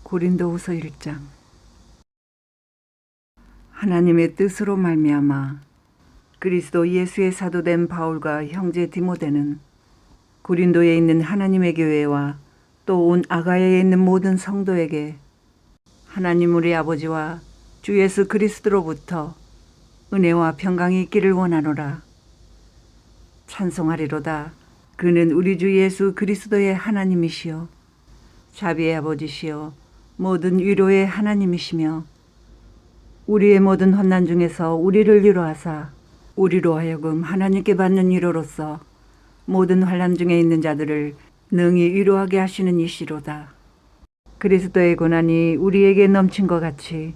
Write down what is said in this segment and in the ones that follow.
고린도후서 1장. 하나님의 뜻으로 말미암아 그리스도 예수의 사도된 바울과 형제 디모데는 고린도에 있는 하나님의 교회와 또 온 아가야에 있는 모든 성도에게 하나님 우리 아버지와 주 예수 그리스도로부터 은혜와 평강이 있기를 원하노라. 찬송하리로다. 그는 우리 주 예수 그리스도의 하나님이시요 자비의 아버지시요 모든 위로의 하나님이시며 우리의 모든 환난 중에서 우리를 위로하사 우리로 하여금 하나님께 받는 위로로서 모든 환난 중에 있는 자들을 능히 위로하게 하시는 이시로다. 그리스도의 고난이 우리에게 넘친 것 같이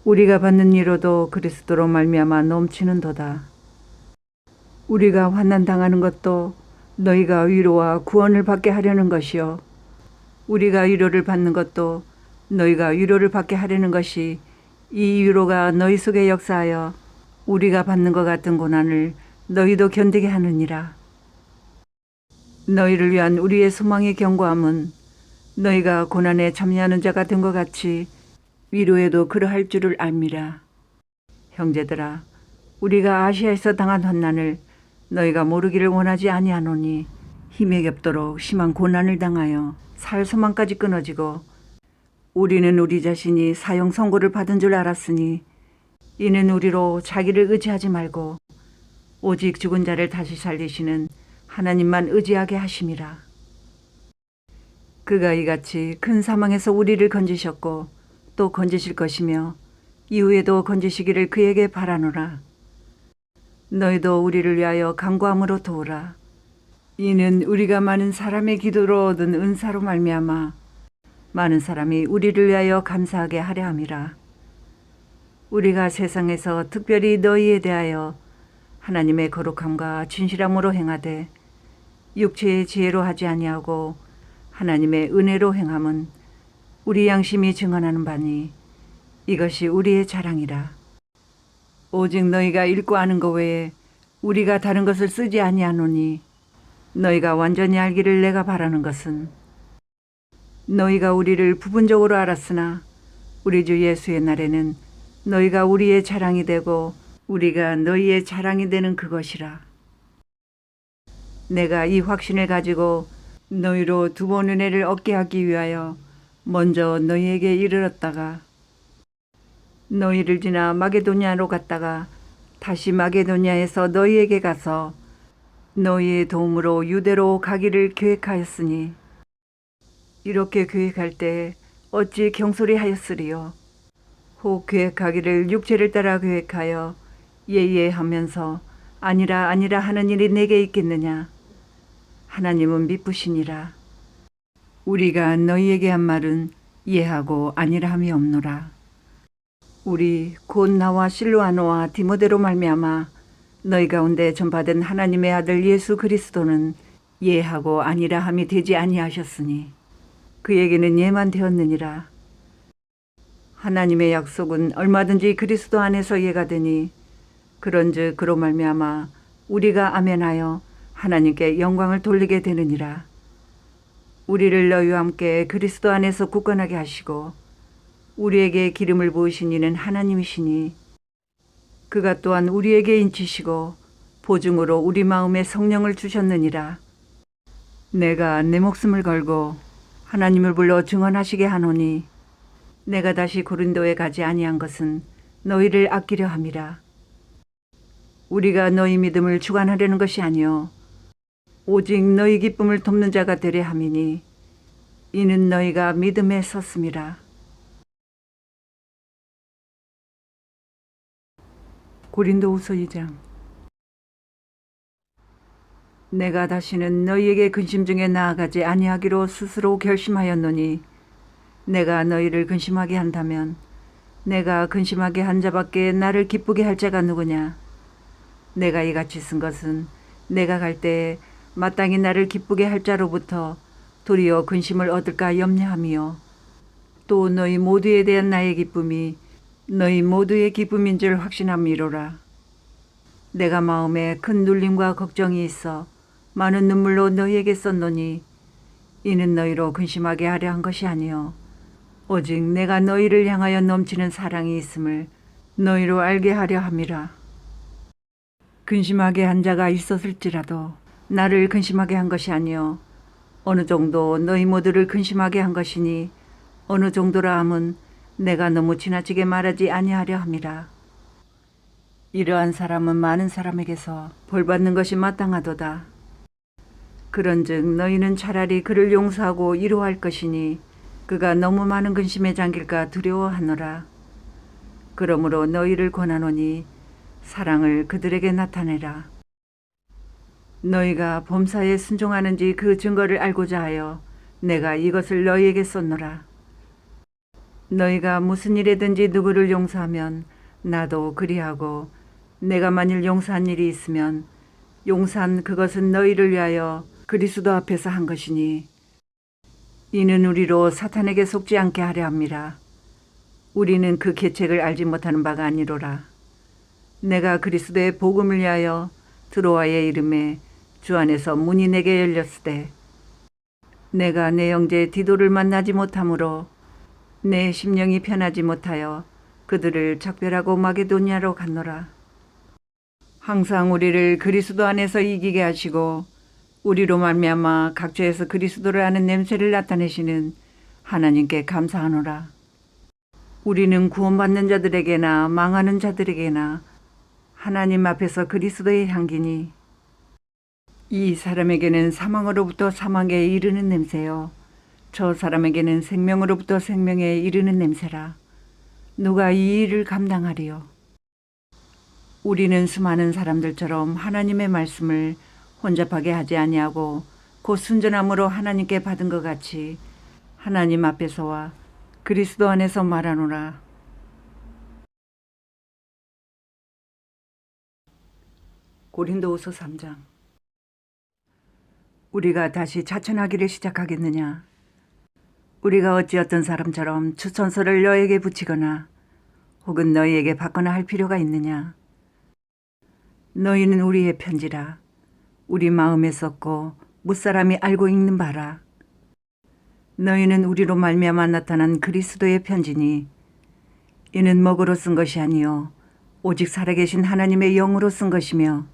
우리가 받는 위로도 그리스도로 말미암아 넘치는도다. 우리가 환난 당하는 것도 너희가 위로와 구원을 받게 하려는 것이요 우리가 위로를 받는 것도 너희가 위로를 받게 하려는 것이 이 위로가 너희 속에 역사하여 우리가 받는 것 같은 고난을 너희도 견디게 하느니라. 너희를 위한 우리의 소망의 견고함은 너희가 고난에 참여하는 자가 된 것 같이 위로에도 그러할 줄을 압니다. 형제들아, 우리가 아시아에서 당한 환난을 너희가 모르기를 원하지 아니하노니 힘에 겹도록 심한 고난을 당하여 살 소망까지 끊어지고 우리는 우리 자신이 사형 선고를 받은 줄 알았으니 이는 우리로 자기를 의지하지 말고 오직 죽은 자를 다시 살리시는 하나님만 의지하게 하심이라. 그가 이같이 큰 사망에서 우리를 건지셨고 또 건지실 것이며 이후에도 건지시기를 그에게 바라노라. 너희도 우리를 위하여 간구함으로 도우라. 이는 우리가 많은 사람의 기도로 얻은 은사로 말미암아 많은 사람이 우리를 위하여 감사하게 하려 함이라. 우리가 세상에서 특별히 너희에 대하여 하나님의 거룩함과 진실함으로 행하되 육체의 지혜로 하지 아니하고 하나님의 은혜로 행함은 우리 양심이 증언하는 바니 이것이 우리의 자랑이라. 오직 너희가 읽고 아는 것 외에 우리가 다른 것을 쓰지 아니하노니 너희가 완전히 알기를 내가 바라는 것은 너희가 우리를 부분적으로 알았으나 우리 주 예수의 날에는 너희가 우리의 자랑이 되고 우리가 너희의 자랑이 되는 그것이라. 내가 이 확신을 가지고 너희로 두 번 은혜를 얻게 하기 위하여 먼저 너희에게 이르렀다가 너희를 지나 마게도냐로 갔다가 다시 마게도냐에서 너희에게 가서 너희의 도움으로 유대로 가기를 계획하였으니 이렇게 계획할 때 어찌 경솔히 하였으리요. 혹 계획하기를 육체를 따라 계획하여 예예하면서 아니라 하는 일이 내게 있겠느냐. 하나님은 미쁘시니라. 우리가 너희에게 한 말은 예하고 아니라 함이 없노라. 우리 곧 나와 실로아노와 디모데로 말미암아 너희 가운데 전받은 하나님의 아들 예수 그리스도는 예하고 아니라 함이 되지 아니하셨으니 그에게는 예만 되었느니라. 하나님의 약속은 얼마든지 그리스도 안에서 예가 되니 그런즉 그로 말미암아 우리가 아멘하여 하나님께 영광을 돌리게 되느니라. 우리를 너희와 함께 그리스도 안에서 굳건하게 하시고 우리에게 기름을 부으신 이는 하나님이시니 그가 또한 우리에게 인치시고 보증으로 우리 마음에 성령을 주셨느니라. 내가 내 목숨을 걸고 하나님을 불러 증언하시게 하노니 내가 다시 고린도에 가지 아니한 것은 너희를 아끼려 함이라. 우리가 너희 믿음을 주관하려는 것이 아니요 오직 너희 기쁨을 돕는 자가 되려 함이니 이는 너희가 믿음에 섰음이라. 고린도후서 2장. 내가 다시는 너희에게 근심 중에 나아가지 아니하기로 스스로 결심하였노니 내가 너희를 근심하게 한다면 내가 근심하게 한 자밖에 나를 기쁘게 할 자가 누구냐. 내가 이같이 쓴 것은 내가 갈 때에 마땅히 나를 기쁘게 할 자로부터 도리어 근심을 얻을까 염려함이요 또 너희 모두에 대한 나의 기쁨이 너희 모두의 기쁨인 줄 확신함이로라. 내가 마음에 큰 눌림과 걱정이 있어 많은 눈물로 너희에게 썼노니 이는 너희로 근심하게 하려 한 것이 아니요 오직 내가 너희를 향하여 넘치는 사랑이 있음을 너희로 알게 하려 함이라. 근심하게 한 자가 있었을지라도 나를 근심하게 한 것이 아니요 어느 정도 너희 모두를 근심하게 한 것이니 어느 정도라 함은 내가 너무 지나치게 말하지 아니하려 함이라. 이러한 사람은 많은 사람에게서 벌받는 것이 마땅하도다. 그런즉 너희는 차라리 그를 용서하고 위로할 것이니 그가 너무 많은 근심에 잠길까 두려워하노라. 그러므로 너희를 권하노니 사랑을 그들에게 나타내라. 너희가 범사에 순종하는지 그 증거를 알고자 하여 내가 이것을 너희에게 썼노라. 너희가 무슨 일에든지 누구를 용서하면 나도 그리하고 내가 만일 용서한 일이 있으면 용서한 그것은 너희를 위하여 그리스도 앞에서 한 것이니 이는 우리로 사탄에게 속지 않게 하려 함이라. 우리는 그 계책을 알지 못하는 바가 아니로라. 내가 그리스도의 복음을 위하여 드로아의 이름에 주 안에서 문이 내게 열렸으되 내가 내 형제 디도를 만나지 못하므로 내 심령이 편하지 못하여 그들을 작별하고 마게도니아로 갔노라. 항상 우리를 그리스도 안에서 이기게 하시고 우리로 말미암아 각처에서 그리스도를 아는 냄새를 나타내시는 하나님께 감사하노라. 우리는 구원받는 자들에게나 망하는 자들에게나 하나님 앞에서 그리스도의 향기니 이 사람에게는 사망으로부터 사망에 이르는 냄새요 저 사람에게는 생명으로부터 생명에 이르는 냄새라. 누가 이 일을 감당하리요? 우리는 수많은 사람들처럼 하나님의 말씀을 혼잡하게 하지 아니하고 곧 순전함으로 하나님께 받은 것 같이 하나님 앞에서와 그리스도 안에서 말하노라. 고린도후서 3장. 우리가 다시 자천하기를 시작하겠느냐? 우리가 어찌 어떤 사람처럼 추천서를 너에게 붙이거나 혹은 너희에게 받거나 할 필요가 있느냐? 너희는 우리의 편지라. 우리 마음에 썼고 무사람이 알고 읽는 바라. 너희는 우리로 말미암아 나타난 그리스도의 편지니 이는 먹으로 쓴 것이 아니요 오직 살아계신 하나님의 영으로 쓴 것이며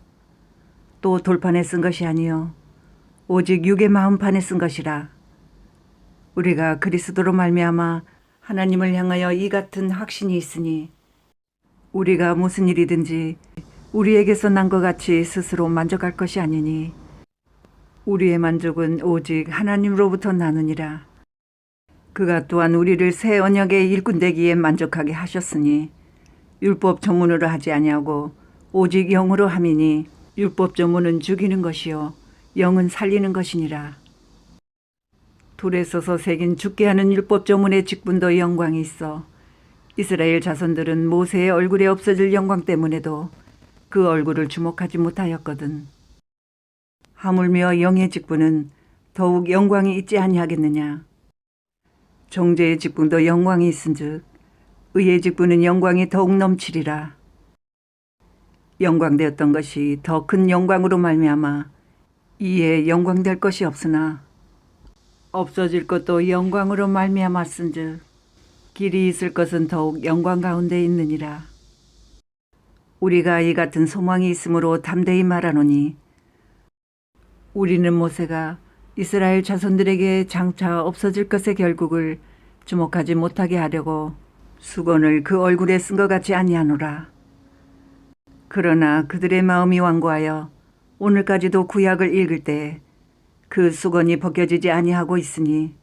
또 돌판에 쓴 것이 아니요 오직 육의 마음판에 쓴 것이라. 우리가 그리스도로 말미암아 하나님을 향하여 이 같은 확신이 있으니 우리가 무슨 일이든지 우리에게서 난 것 같이 스스로 만족할 것이 아니니 우리의 만족은 오직 하나님으로부터 나느니라. 그가 또한 우리를 새 언약의 일꾼 되기에 만족하게 하셨으니 율법 전문으로 하지 아니하고 오직 영으로 함이니 율법 전문은 죽이는 것이요 영은 살리는 것이니라. 돌에 써서 새긴 죽게 하는 율법 전문의 직분도 영광이 있어 이스라엘 자손들은 모세의 얼굴에 없어질 영광 때문에도 그 얼굴을 주목하지 못하였거든. 하물며 영의 직분은 더욱 영광이 있지 아니하겠느냐. 정죄의 직분도 영광이 있은즉 의의 직분은 영광이 더욱 넘치리라. 영광되었던 것이 더 큰 영광으로 말미암아 이에 영광될 것이 없으나 없어질 것도 영광으로 말미암았은즉 길이 있을 것은 더욱 영광 가운데 있느니라. 우리가 이 같은 소망이 있으므로 담대히 말하노니 우리는 모세가 이스라엘 자손들에게 장차 없어질 것의 결국을 주목하지 못하게 하려고 수건을 그 얼굴에 쓴 것 같이 아니하노라. 그러나 그들의 마음이 완고하여 오늘까지도 구약을 읽을 때 그 수건이 벗겨지지 아니하고 있으니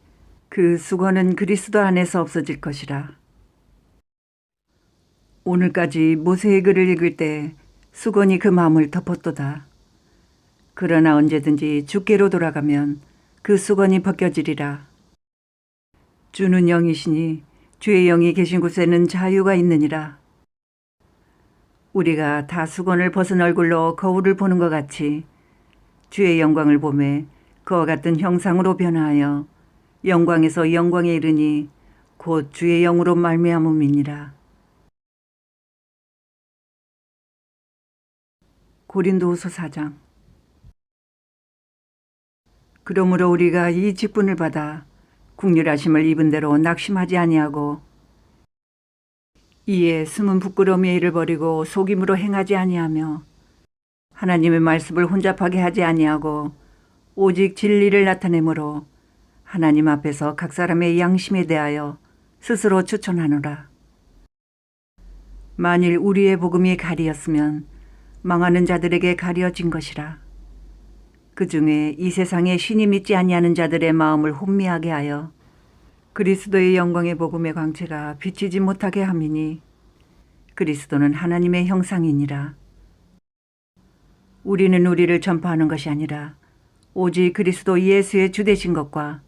그 수건은 그리스도 안에서 없어질 것이라. 오늘까지 모세의 글을 읽을 때 수건이 그 마음을 덮었도다. 그러나 언제든지 주께로 돌아가면 그 수건이 벗겨지리라. 주는 영이시니 주의 영이 계신 곳에는 자유가 있느니라. 우리가 다 수건을 벗은 얼굴로 거울을 보는 것 같이 주의 영광을 보매 그와 같은 형상으로 변화하여 영광에서 영광에 이르니 곧 주의 영으로 말미암음이니라. 고린도후서 4장. 그러므로 우리가 이 직분을 받아 국률하심을 입은 대로 낙심하지 아니하고 이에 숨은 부끄러움의 일을 버리고 속임으로 행하지 아니하며 하나님의 말씀을 혼잡하게 하지 아니하고 오직 진리를 나타내므로 하나님 앞에서 각 사람의 양심에 대하여 스스로 추천하노라. 만일 우리의 복음이 가리였으면 망하는 자들에게 가려진 것이라. 그 중에 이 세상에 신이 믿지 아니하는 자들의 마음을 혼미하게 하여 그리스도의 영광의 복음의 광채가 비치지 못하게 함이니 그리스도는 하나님의 형상이니라. 우리는 우리를 전파하는 것이 아니라 오직 그리스도 예수의 주되신 것과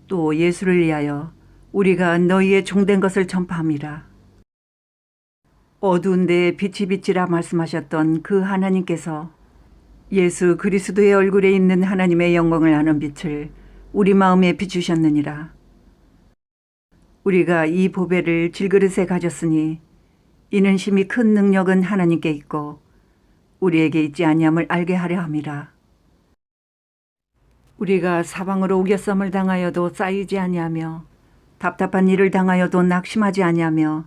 또 예수를 위하여 우리가 너희의 종된 것을 전파함이라. 어두운 데에 빛이 비치라 말씀하셨던 그 하나님께서 예수 그리스도의 얼굴에 있는 하나님의 영광을 아는 빛을 우리 마음에 비추셨느니라. 우리가 이 보배를 질그릇에 가졌으니 이는 심히 큰 능력은 하나님께 있고 우리에게 있지 아니함을 알게 하려 함이라. 우리가 사방으로 우겨쌈을 당하여도 쌓이지 아니하며 답답한 일을 당하여도 낙심하지 아니하며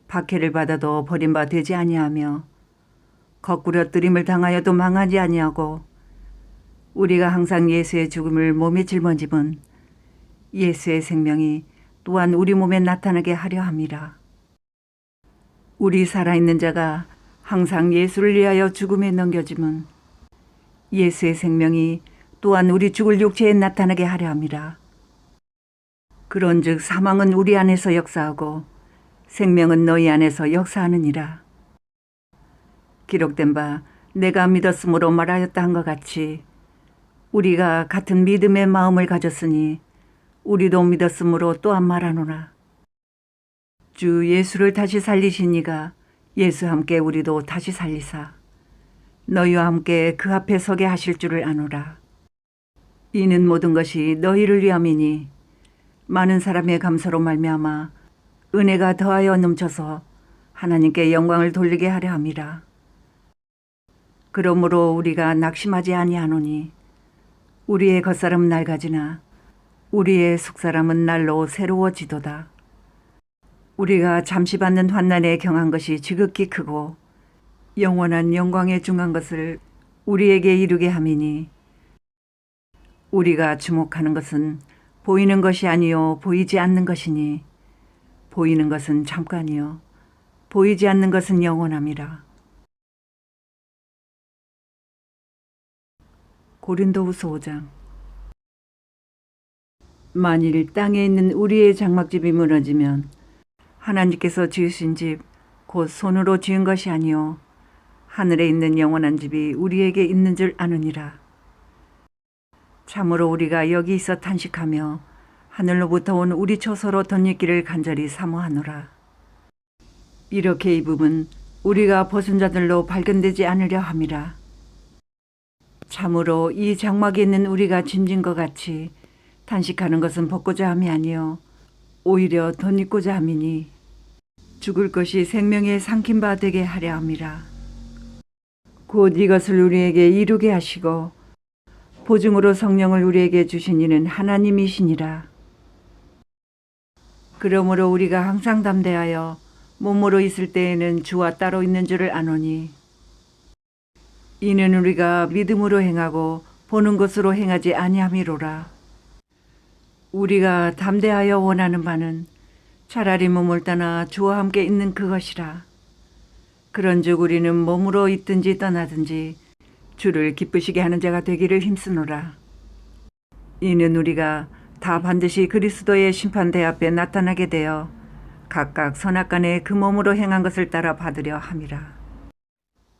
박해를 받아도 버림바 되지 아니하며 거꾸러뜨림을 당하여도 망하지 아니하고 우리가 항상 예수의 죽음을 몸에 짊어짐은 예수의 생명이 또한 우리 몸에 나타나게 하려 함이라. 우리 살아있는 자가 항상 예수를 위하여 죽음에 넘겨짐은 예수의 생명이 또한 우리 죽을 육체에 나타나게 하려 함이라. 그런즉 사망은 우리 안에서 역사하고 생명은 너희 안에서 역사하느니라. 기록된 바 내가 믿었으므로 말하였다 한 것 같이 우리가 같은 믿음의 마음을 가졌으니 우리도 믿었으므로 또한 말하노라. 주 예수를 다시 살리신 이가 예수와 함께 우리도 다시 살리사 너희와 함께 그 앞에 서게 하실 줄을 아노라. 이는 모든 것이 너희를 위함이니 많은 사람의 감사로 말미암아 은혜가 더하여 넘쳐서 하나님께 영광을 돌리게 하려 함이라. 그러므로 우리가 낙심하지 아니하노니 우리의 겉사람은 낡아지나 우리의 속사람은 날로 새로워지도다. 우리가 잠시 받는 환난에 경한 것이 지극히 크고 영원한 영광에 중한 것을 우리에게 이루게 함이니 우리가 주목하는 것은 보이는 것이 아니요 보이지 않는 것이니 보이는 것은 잠깐이요 보이지 않는 것은 영원함이라. 고린도후서 5장. 만일 땅에 있는 우리의 장막집이 무너지면 하나님께서 지으신 집 곧 손으로 지은 것이 아니요 하늘에 있는 영원한 집이 우리에게 있는 줄 아느니라. 참으로 우리가 여기 있어 탄식하며 하늘로부터 온 우리 처소로 덧입기를 간절히 사모하노라. 이렇게 입음은 우리가 벗은 자들로 발견되지 않으려 함이라. 참으로 이 장막에 있는 우리가 짐진 것 같이 탄식하는 것은 벗고자 함이 아니요 오히려 덧입고자 함이니 죽을 것이 생명에 삼킨 바 되게 하려 함이라. 곧 이것을 우리에게 이루게 하시고 보증으로 성령을 우리에게 주신 이는 하나님이시니라. 그러므로 우리가 항상 담대하여 몸으로 있을 때에는 주와 따로 있는 줄을 아노니 이는 우리가 믿음으로 행하고 보는 것으로 행하지 아니함이로라. 우리가 담대하여 원하는 바는 차라리 몸을 떠나 주와 함께 있는 그것이라. 그런즉 우리는 몸으로 있든지 떠나든지 주를 기쁘시게 하는 자가 되기를 힘쓰노라. 이는 우리가 다 반드시 그리스도의 심판대 앞에 나타나게 되어 각각 선악간에 그 몸으로 행한 것을 따라 받으려 함이라.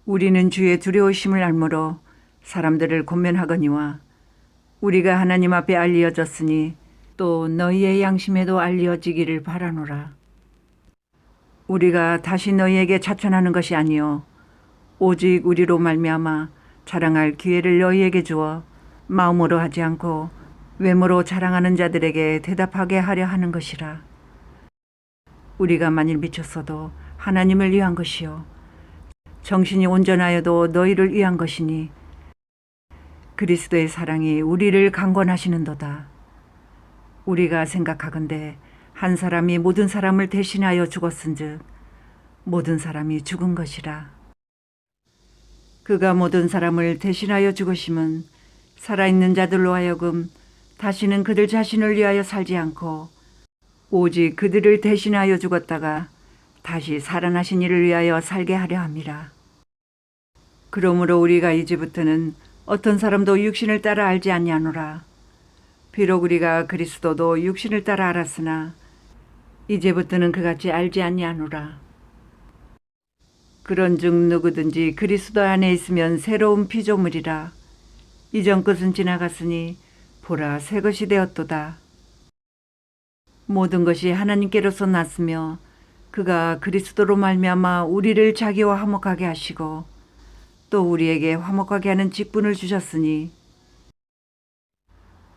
우리는 주의 두려우심을 알므로 사람들을 권면하거니와 우리가 하나님 앞에 알리어졌으니 또 너희의 양심에도 알리어지기를 바라노라. 우리가 다시 너희에게 자천하는 것이 아니요 오직 우리로 말미암아 자랑할 기회를 너희에게 주어 마음으로 하지 않고 외모로 자랑하는 자들에게 대답하게 하려 하는 것이라. 우리가 만일 미쳤어도 하나님을 위한 것이요 정신이 온전하여도 너희를 위한 것이니 그리스도의 사랑이 우리를 강권하시는도다. 우리가 생각하건대 한 사람이 모든 사람을 대신하여 죽었은즉 모든 사람이 죽은 것이라. 그가 모든 사람을 대신하여 죽으심은 살아있는 자들로 하여금 다시는 그들 자신을 위하여 살지 않고 오직 그들을 대신하여 죽었다가 다시 살아나신 이를 위하여 살게 하려 함이라. 그러므로 우리가 이제부터는 어떤 사람도 육신을 따라 알지 아니하노라. 비록 우리가 그리스도도 육신을 따라 알았으나 이제부터는 그같이 알지 아니하노라. 그런즉 누구든지 그리스도 안에 있으면 새로운 피조물이라. 이전 것은 지나갔으니 보라 새 것이 되었도다. 모든 것이 하나님께로서 났으며 그가 그리스도로 말미암아 우리를 자기와 화목하게 하시고 또 우리에게 화목하게 하는 직분을 주셨으니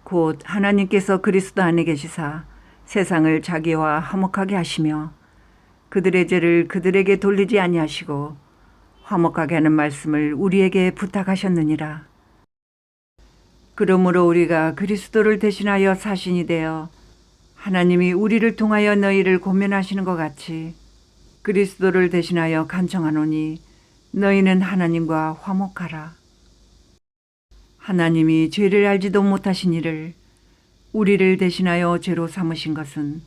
곧 하나님께서 그리스도 안에 계시사 세상을 자기와 화목하게 하시며 그들의 죄를 그들에게 돌리지 아니하시고 화목하게 하는 말씀을 우리에게 부탁하셨느니라. 그러므로 우리가 그리스도를 대신하여 사신이 되어 하나님이 우리를 통하여 너희를 권면하시는 것 같이 그리스도를 대신하여 간청하노니 너희는 하나님과 화목하라. 하나님이 죄를 알지도 못하신 이를 우리를 대신하여 죄로 삼으신 것은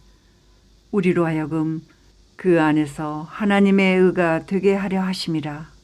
우리로 하여금 그 안에서 하나님의 의가 되게 하려 하심이라.